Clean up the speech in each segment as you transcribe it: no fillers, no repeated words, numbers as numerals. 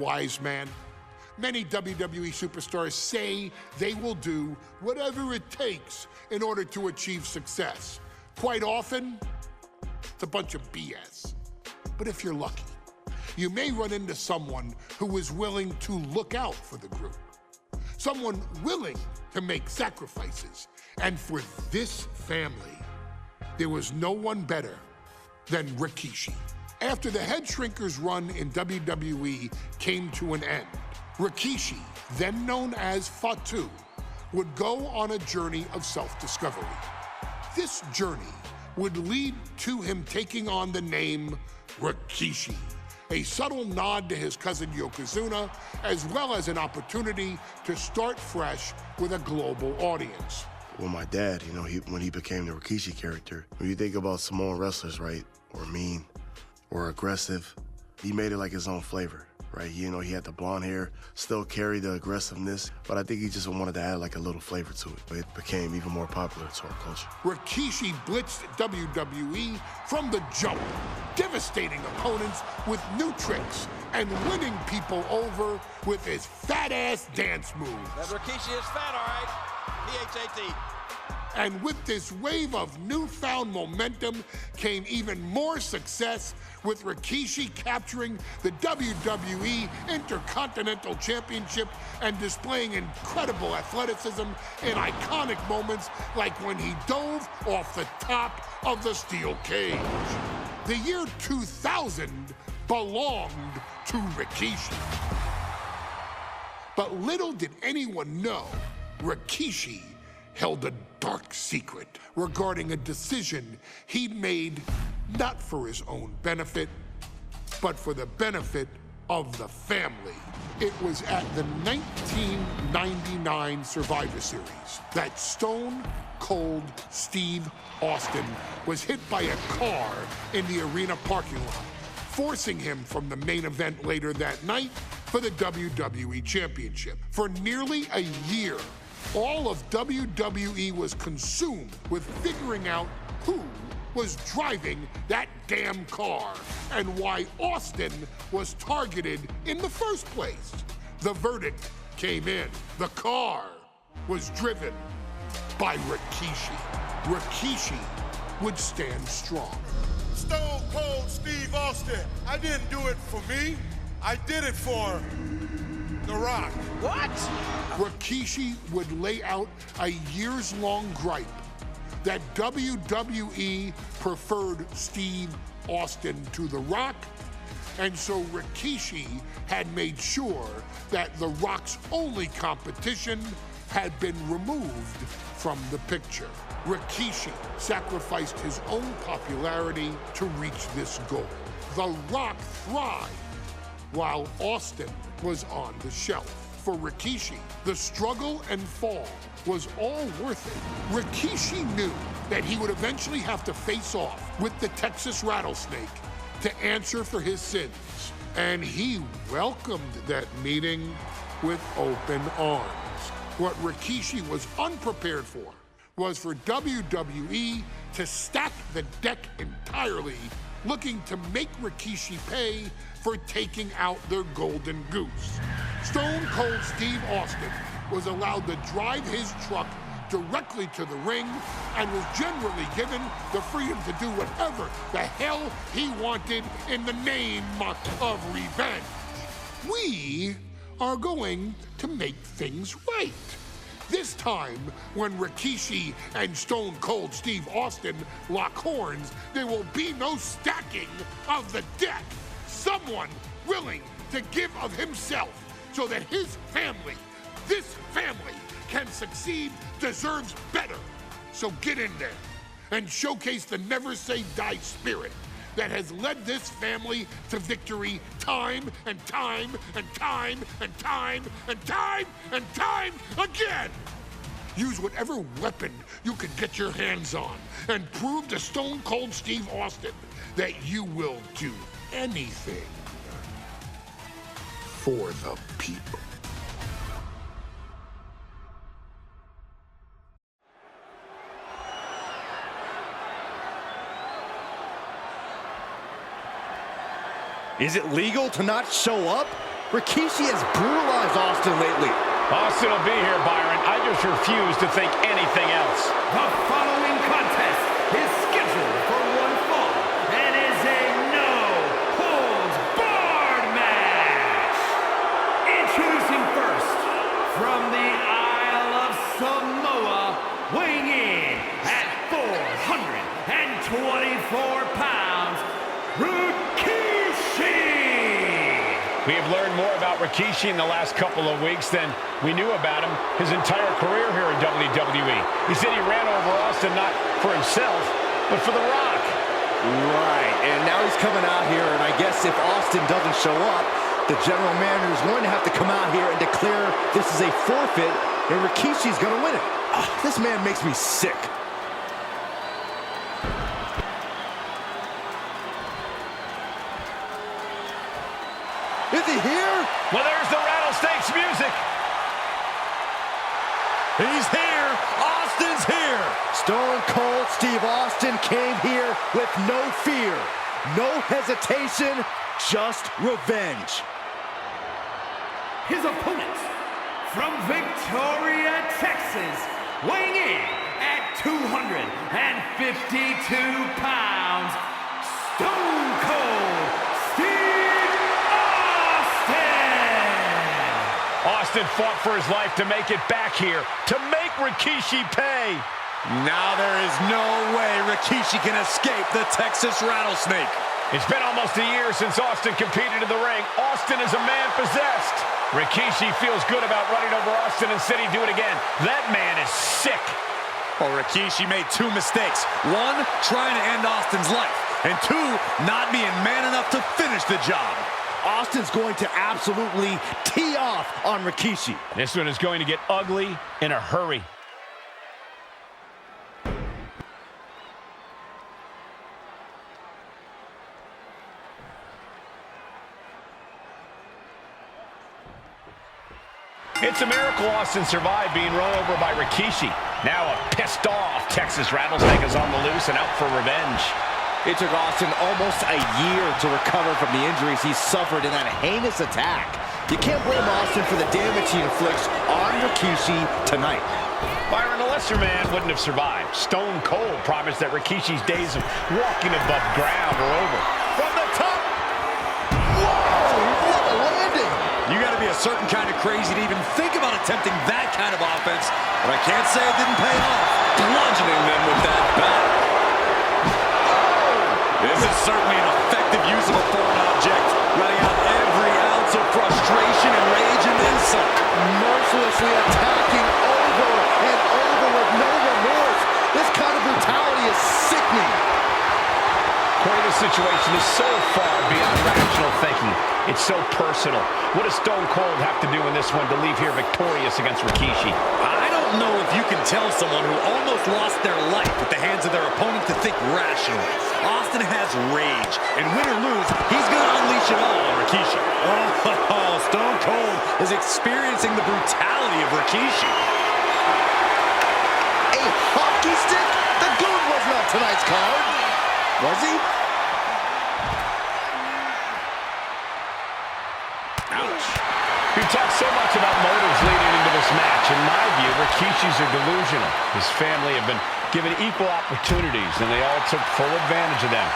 Wise man. Many WWE superstars say they will do whatever it takes in order to achieve success. Quite often, it's a bunch of BS. But if you're lucky, you may run into someone who is willing to look out for the group. Someone willing to make sacrifices. And for this family, there was no one better than Rikishi. After the Head Shrinkers run in WWE came to an end, Rikishi, then known as Fatu, would go on a journey of self-discovery. This journey would lead to him taking on the name Rikishi, a subtle nod to his cousin Yokozuna, as well as an opportunity to start fresh with a global audience. Well, my dad, when he became the Rikishi character, when you think about Samoan wrestlers, right, or mean, or aggressive, he made it like his own flavor, right? He had the blonde hair, still carried the aggressiveness, but I think he just wanted to add like a little flavor to it. It became even more popular to our culture. Rikishi blitzed WWE from the jump, devastating opponents with new tricks and winning people over with his fat-ass dance moves. That Rikishi is fat, all right. P-H-A-T. And with this wave of newfound momentum came even more success, with Rikishi capturing the WWE Intercontinental Championship and displaying incredible athleticism in iconic moments like when he dove off the top of the steel cage. The year 2000 belonged to Rikishi. But little did anyone know, Rikishi held a dark secret regarding a decision he'd made not for his own benefit, but for the benefit of the family. It was at the 1999 Survivor Series that Stone Cold Steve Austin was hit by a car in the arena parking lot, forcing him from the main event later that night for the WWE Championship. For nearly a year, all of WWE was consumed with figuring out who was driving that damn car and why Austin was targeted in the first place. The verdict came in. The car was driven by Rikishi. Rikishi would stand strong. Stone Cold Steve Austin, I didn't do it for me. I did it for The Rock. What? Rikishi would lay out a years-long gripe that WWE preferred Steve Austin to The Rock, and so Rikishi had made sure that The Rock's only competition had been removed from the picture. Rikishi sacrificed his own popularity to reach this goal. The Rock thrived while Austin was on the shelf. For Rikishi, the struggle and fall was all worth it. Rikishi knew that he would eventually have to face off with the Texas Rattlesnake to answer for his sins, and he welcomed that meeting with open arms. What Rikishi was unprepared for was for WWE to stack the deck entirely, looking to make Rikishi pay for taking out their golden goose. Stone Cold Steve Austin was allowed to drive his truck directly to the ring and was generally given the freedom to do whatever the hell he wanted in the name of revenge. We are going to make things right. This time, when Rikishi and Stone Cold Steve Austin lock horns, there will be no stacking of the deck. Someone willing to give of himself so that his family, this family, can succeed, deserves better. So get in there and showcase the never say die spirit that has led this family to victory time and time and time and time and time and time again. Use whatever weapon you can get your hands on and prove to Stone Cold Steve Austin that you will do anything for the people. Is it legal to not show up? Rikishi has brutalized Austin lately. Austin will be here, Byron. I just refuse to think anything else. The following contest is scheduled for one fall and is a no-holds-barred match. Introducing first, from the Isle of Samoa, weighing in at 424 pounds, Rikishi. We have learned more about Rikishi in the last couple of weeks than we knew about him his entire career here in WWE. He said he ran over Austin not for himself, but for The Rock. Right, and now he's coming out here, and I guess if Austin doesn't show up, the general manager is going to have to come out here and declare this is a forfeit, and Rikishi's going to win it. This man makes me sick. Is he here? Well, there's the Rattlesnakes music. He's here. Austin's here. Stone Cold Steve Austin came here with no fear, no hesitation, just revenge. His opponent, from Victoria, Texas, weighing in at 252 pounds, Stone Cold Steve Austin! Austin fought for his life to make it back here, to make Rikishi pay. Now there is no way Rikishi can escape the Texas Rattlesnake. It's been almost a year since Austin competed in the ring. Austin is a man possessed. Rikishi feels good about running over Austin and said he'd do it again. That man is sick. Well, Rikishi made two mistakes. One, trying to end Austin's life. And two, not being man enough to finish the job. Austin's going to absolutely tee off on Rikishi. This one is going to get ugly in a hurry. It's a miracle Austin survived being run over by Rikishi. Now a pissed off Texas Rattlesnake is on the loose and out for revenge. It took Austin almost a year to recover from the injuries he suffered in that heinous attack. You can't blame Austin for the damage he inflicts on Rikishi tonight. Byron, a lesser man wouldn't have survived. Stone Cold promised that Rikishi's days of walking above ground are over. From the top! Whoa! What a landing! You got to be a certain kind of crazy to even think about attempting that kind of offense, but I can't say it didn't pay off. Bludgeoning them with that bat. This is certainly an effective use of a foreign object, letting out every ounce of frustration and rage and insult. Mercilessly attacking over and over with no remorse. This kind of brutality is sickening. Corey, this situation is so far beyond rational thinking. It's so personal. What does Stone Cold have to do in this one to leave here victorious against Rikishi? I don't know if you can tell someone who almost lost their life at the hands of their opponent to think rationally. Austin has rage, and win or lose, he's going to unleash it all on Rikishi. Oh, Stone Cold is experiencing the brutality of Rikishi. A hockey stick? The Goon was not tonight's card. Was he? Ouch. We talked so much about motives leading into this match. In my view, Rikishi's are delusional. His family have been given equal opportunities, and they all took full advantage of them.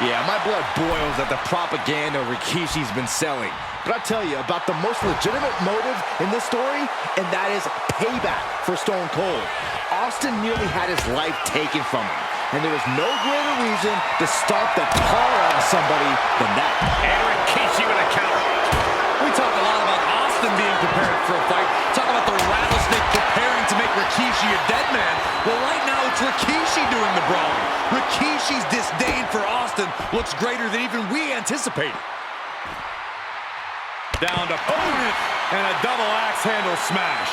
Yeah, my blood boils at the propaganda Rikishi's been selling. But I'll tell you about the most legitimate motive in this story, and that is payback for Stone Cold. Austin nearly had his life taken from him, and there is no greater reason to stomp the tar out of somebody than that. And Rikishi with a counter. We talk a lot about Austin being prepared for a fight. Talk about the Rattlesnake preparing to make Rikishi a dead man. Well, right now it's Rikishi doing the brawling. Rikishi's disdain for Austin looks greater than even we anticipated. Down to opponent and a double axe handle smash.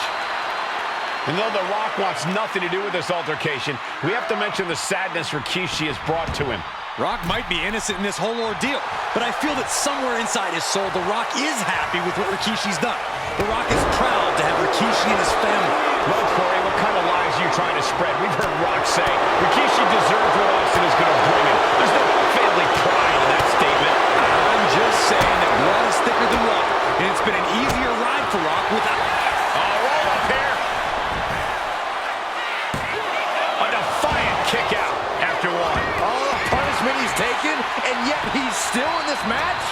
And though The Rock wants nothing to do with this altercation, we have to mention the sadness Rikishi has brought to him. Rock might be innocent in this whole ordeal, but I feel that somewhere inside his soul, The Rock is happy with what Rikishi's done. The Rock is proud to have Rikishi and his family. Well, Corey, what kind of lies are you trying to spread? We've heard Rock say Rikishi deserves what Austin is going to bring him. There's no family pride in that statement. I'm just saying that blood is thicker than water, and it's been an easier ride for Rock without... Oh, roll up here. A defiant kick out after one. Oh, the punishment he's taken, and yet he's still in this match?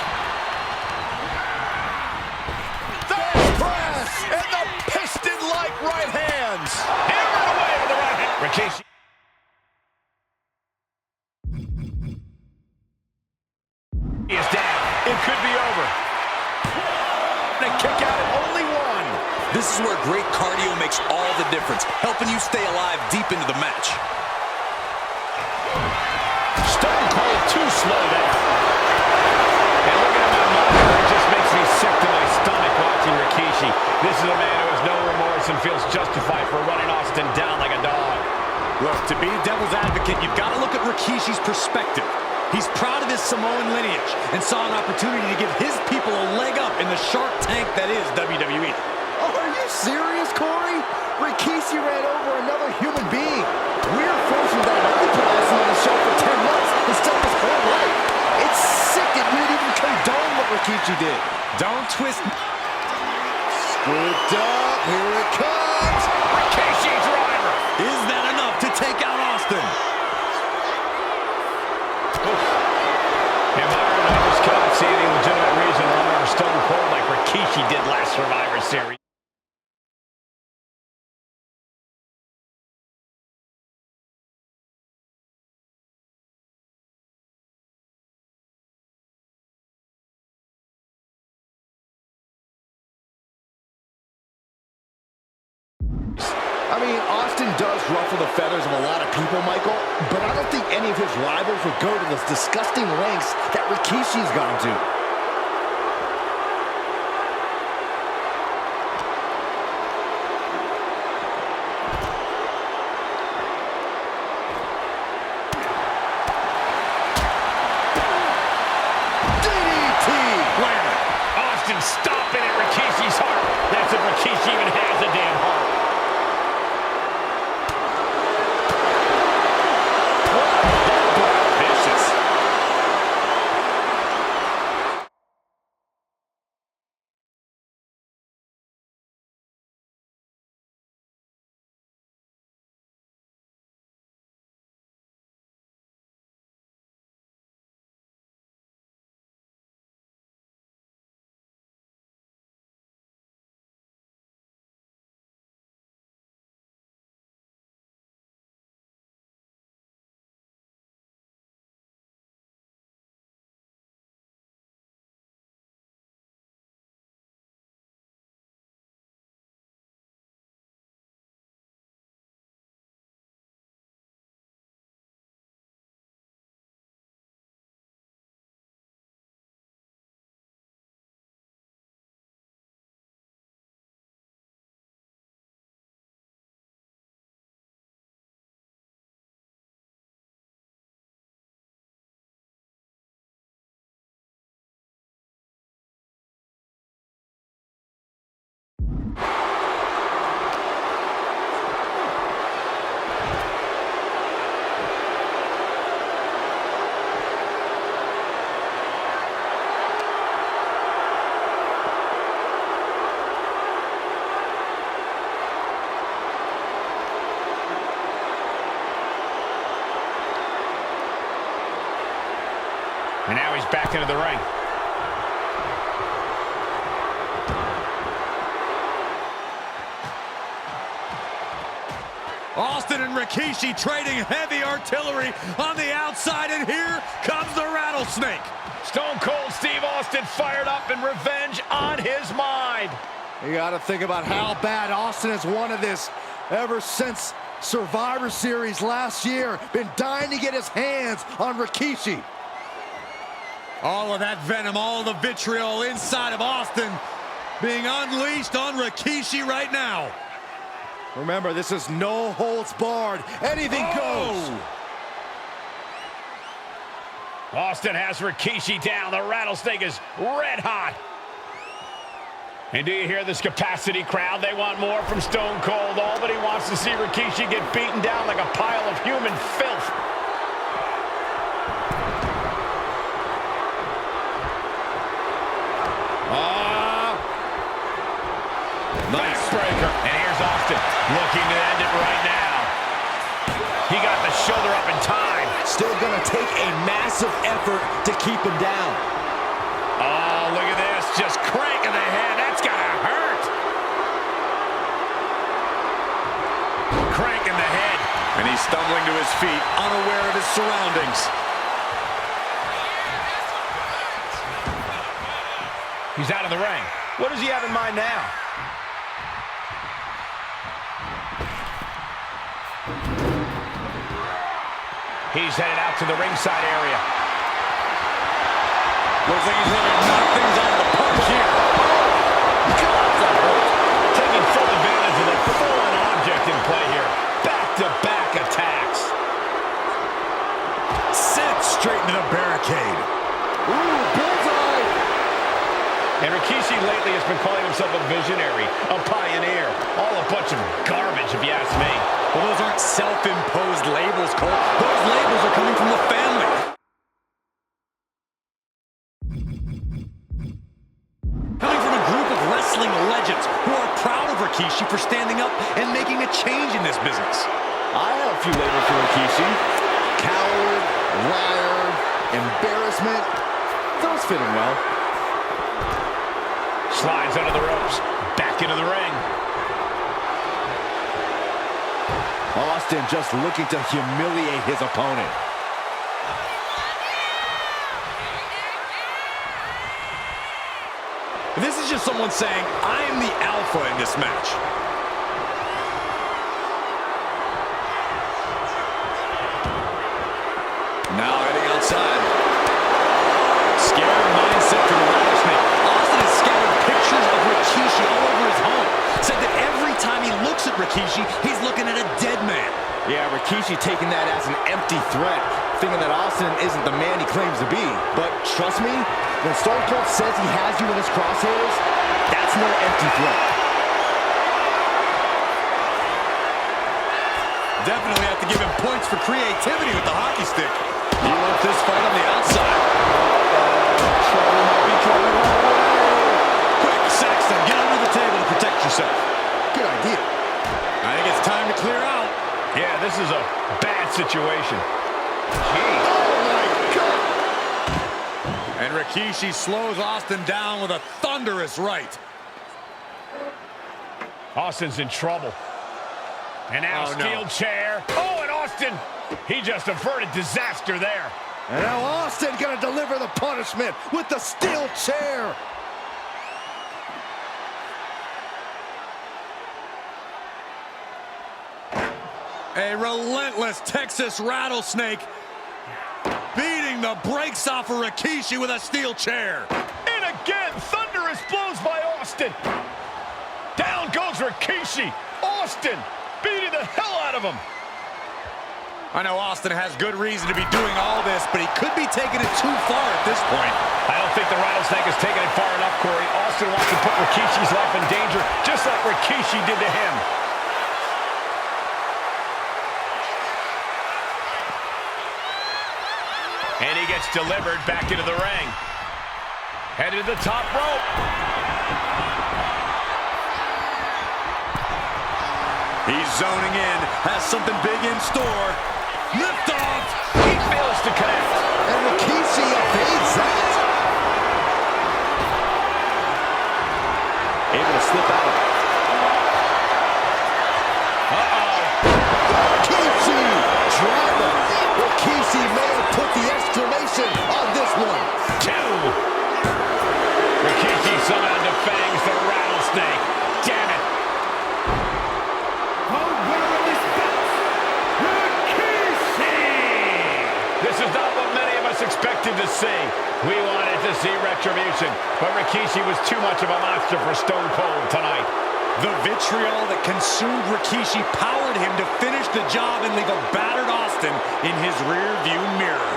Press and the piston-like right hands. Hammered away with the right hand. Rikishi. He is down. It could be over. And a kick out at only one. This is where great cardio makes all the difference, helping you stay alive deep into the match. Stone Cold too slow there. And looking at my monitor, it just makes me sick to my stomach watching Rikishi. This is a man who has no remorse and feels justified for running Austin down like a dog. Look, to be devil's advocate, you've got to look at Rikishi's perspective. He's proud of his Samoan lineage and saw an opportunity to give his people a leg up in the shark tank that is WWE. Oh, are you serious, Corey? Rikishi ran over another human being. We're fortunate that only put Austin on the show for 10 months instead of his whole life. It's sick that we would even condone what Rikishi did. Don't twist... Scooped up, here it comes. Rikishi driver. Is that enough to take out Austin? And Byron, I just cannot see any legitimate reason to run over Stone Cold like Rikishi did last Survivor Series. I mean, Austin does ruffle the feathers of a lot of people, Michael, but I don't think any of his rivals would go to the disgusting lengths that Rikishi's gone to. DDT! Austin stomping at Rikishi's heart. That's if Rikishi even has a damn heart. Vicious. And now he's back into the ring. Austin and Rikishi trading heavy artillery on the outside, and here comes the rattlesnake. Stone Cold Steve Austin fired up and revenge on his mind. You got to think about how bad Austin has wanted this ever since Survivor Series last year. Been dying to get his hands on Rikishi. All of that venom, all of the vitriol inside of Austin being unleashed on Rikishi right now. Remember, this is no holds barred. Anything goes. Austin has Rikishi down. The rattlesnake is red hot. And do you hear this capacity crowd? They want more from Stone Cold. All that he wants to see Rikishi get beaten down like a pile of human filth. Nice breaker. And here's Austin looking to end it right now. He got the shoulder up in time. Still gonna take a massive effort to keep him down. Oh, look at this. Just cranking the head. That's gotta hurt. Cranking the head. And he's stumbling to his feet, unaware of his surroundings. He's out of the ring. What does he have in mind now? He's headed out to the ringside area. Looks like he's ready to knock things out of the park here. God, that hurt. Taking full advantage of the foreign object in play here. Back-to-back attacks. Sent straight into the barricade. Ooh, bullseye! And Rikishi lately has been calling himself a visionary, a pioneer. All a bunch of garbage, if you ask me. Well, those aren't self-imposed labels, Cole. Those labels are coming from the family. Coming from a group of wrestling legends who are proud of Rikishi for standing up and making a change in this business. I have a few labels for Rikishi. Coward, liar, embarrassment. Those fit him well. Slides under the ropes, back into the ring. Austin just looking to humiliate his opponent. This is just someone saying, I am the alpha in this match. Now heading outside. Scared mindset for the rattlesnake. Austin has scattered pictures of Rikishi all over his home. Said that every time he looks at Rikishi, he's looking at a dead man. Yeah, Rikishi taking that as an empty threat, thinking that Austin isn't the man he claims to be. But trust me, when Stone Cold says he has you in his crosshairs, that's no empty threat. Definitely have to give him points for creativity with the hockey stick. He wants this fight on the outside. Trouble might be coming right away. Quick, Saxton, get under the table to protect yourself. Good idea. I think it's time to clear out. Yeah, this is a bad situation. Oh, my God. And Rikishi slows Austin down with a thunderous right. Austin's in trouble. And now steel chair. Oh, and Austin, he just averted disaster there. And now Austin gonna deliver the punishment with the steel chair. A relentless Texas rattlesnake beating the brakes off of Rikishi with a steel chair. And again, thunderous blows by Austin. Down goes Rikishi. Austin beating the hell out of him. I know Austin has good reason to be doing all this, but he could be taking it too far at this point. I don't think the rattlesnake has taken it far enough, Corey. Austin wants to put Rikishi's life in danger, just like Rikishi did to him. And he gets delivered back into the ring. Headed to the top rope. He's zoning in, has something big in store. Lift off. He fails to connect. And Rikishi evades that. Able to slip out. Rikishi driver. Rikishi may have put the exclamation on this one. 2. Rikishi somehow defangs the rattlesnake. Damn it. This is not what many of us expected to see. We wanted to see retribution, but Rikishi was too much of a monster for Stone Cold tonight. The vitriol that consumed Rikishi powered him to finish the job and leave a battered Austin in his rear-view mirror.